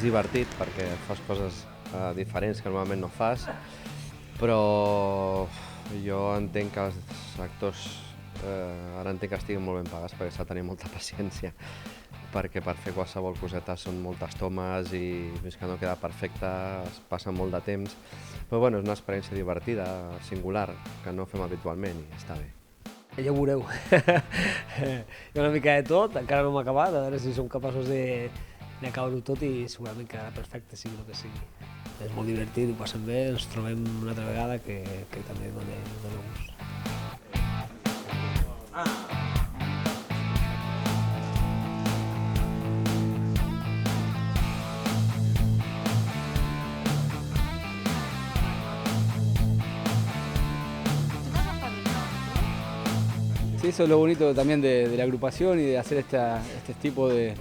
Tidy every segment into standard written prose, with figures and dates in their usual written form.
divertit perquè fas coses diferents que normalment no fas, però jo entenc que els actors ara entenc que estiguin molt ben pagats perquè s'ha de tenir molta paciència, perquè per fer qualsevol coseta són moltes tomes i fins que no queda perfecte es passa molt de temps. Però bueno, és una experiència divertida, singular, que no fem habitualment i està bé. Ja ho veureu. Hi ha una mica de tot, encara no hem acabat, a veure si som capaços d'acabar-ho tot i segurament quedarà perfecte, sigui el que sigui. És molt divertit, ho passem bé, ens trobem una altra vegada que també dona gust. Sí, eso es lo bonito también de la agrupación y de hacer este tipo de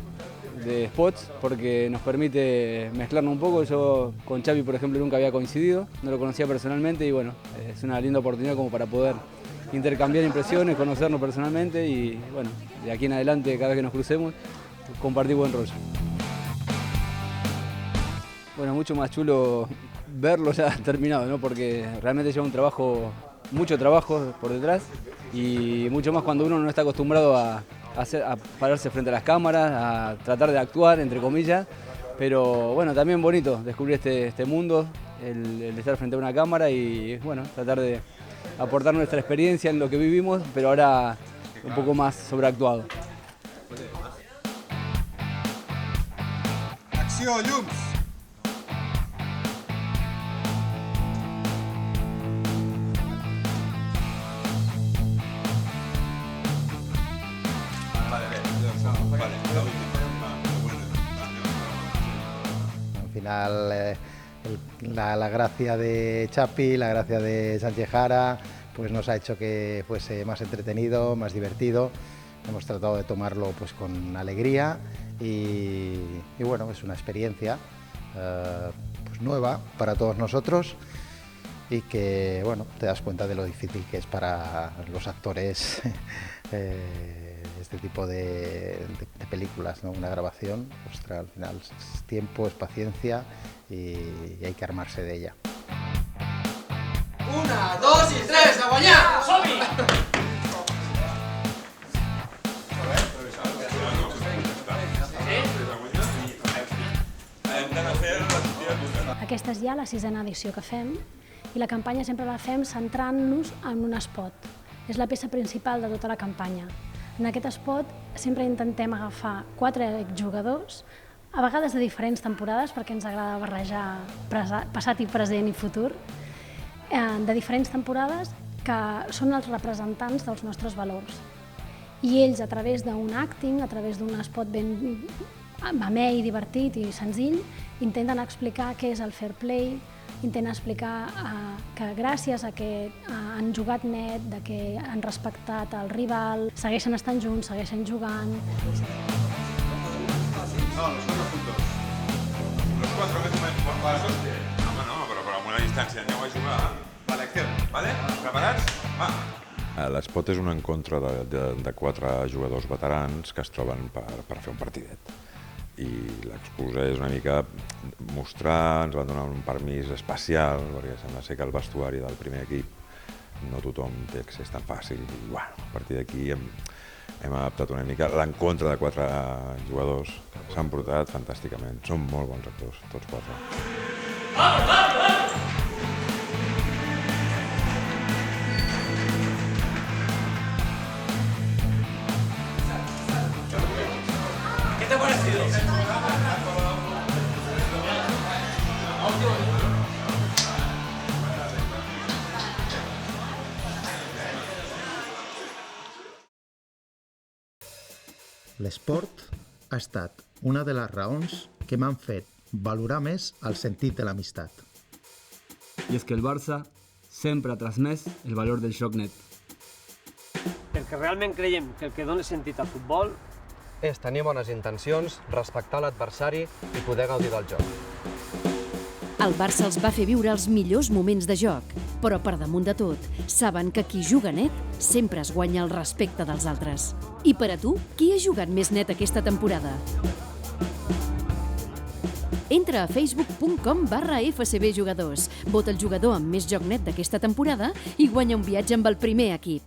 spots, porque nos permite mezclarnos un poco. Yo con Xavi, por ejemplo, nunca había coincidido, no lo conocía personalmente y bueno, es una linda oportunidad como para poder intercambiar impresiones, conocernos personalmente y bueno, de aquí en adelante, cada vez que nos crucemos, compartir buen rollo. Bueno, mucho más chulo verlo ya terminado, ¿no? Porque realmente lleva un trabajo, mucho trabajo por detrás y mucho más cuando uno no está acostumbrado a pararse frente a las cámaras, a tratar de actuar, entre comillas, pero bueno, también bonito descubrir este mundo, el estar frente a una cámara y bueno, tratar de aportar nuestra experiencia en lo que vivimos, pero ahora un poco más sobreactuado. Acció, llums! Al final la gracia de Chapi, la gracia de Sánchez Jara, pues nos ha hecho que fuese más entretenido, más divertido. Hemos tratado de tomarlo pues con alegría y bueno, es una experiencia pues nueva para todos nosotros y que bueno, te das cuenta de lo difícil que es para los actores este tipo de películas, ¿no? Una grabación, ostras, al final es tiempo, es paciencia y hay que armarse de ella. 1, 2 i 3, a guanyar! Som-hi! Aquesta és ja la 6a edició que fem i la campanya sempre la fem centrant-nos en un spot. És la peça principal de tota la campanya. En aquest spot sempre intentem agafar 4 exjugadors, a vegades de diferents temporades, perquè ens agrada barrejar passat i present i futur, de diferents temporades que són els representants dels nostres valors. I ells, a través d'un acting, a través d'un spot ben amè i divertit i senzill, intenten explicar què és el fair play, intenten explicar que gràcies a que han jugat net, que han respectat el rival, segueixen estant junts, segueixen jugant. No, los 4 juntos. Los 4 juntos. Home, no, però amb una distància aneu a jugar. Vale, acció. Vale? Preparats? Va. L'espot és un encontre de 4 jugadors veterans que es troben per fer un partidet. I l'excusa és una mica mostrar, ens van donar un permís especial, perquè sembla ser que el vestuari del primer equip no tothom té accés tan fàcil. I bueno, a partir d'aquí hem adaptat una mica l'encontre de 4 jugadors. S'han portat fantàsticament, són molt bons actors, tots 4. ¿Qué te ha parecido? L'esport ha estat una de les raons que m'han fet valorar més el sentit de l'amistat. Y es que el Barça sempre ha transmès el valor del joc net. Perquè realment creiem que el que dona sentit al futbol És tenir bones intencions, respectar l'adversari i poder gaudir del joc. El Barça els va fer viure els millors moments de joc, però per damunt de tot, saben que qui juga net sempre es guanya el respecte dels altres. I per a tu, qui ha jugat més net aquesta temporada? Entra a facebook.com/fcbjugadors, vota el jugador amb més joc net d'aquesta temporada i guanya un viatge amb el primer equip.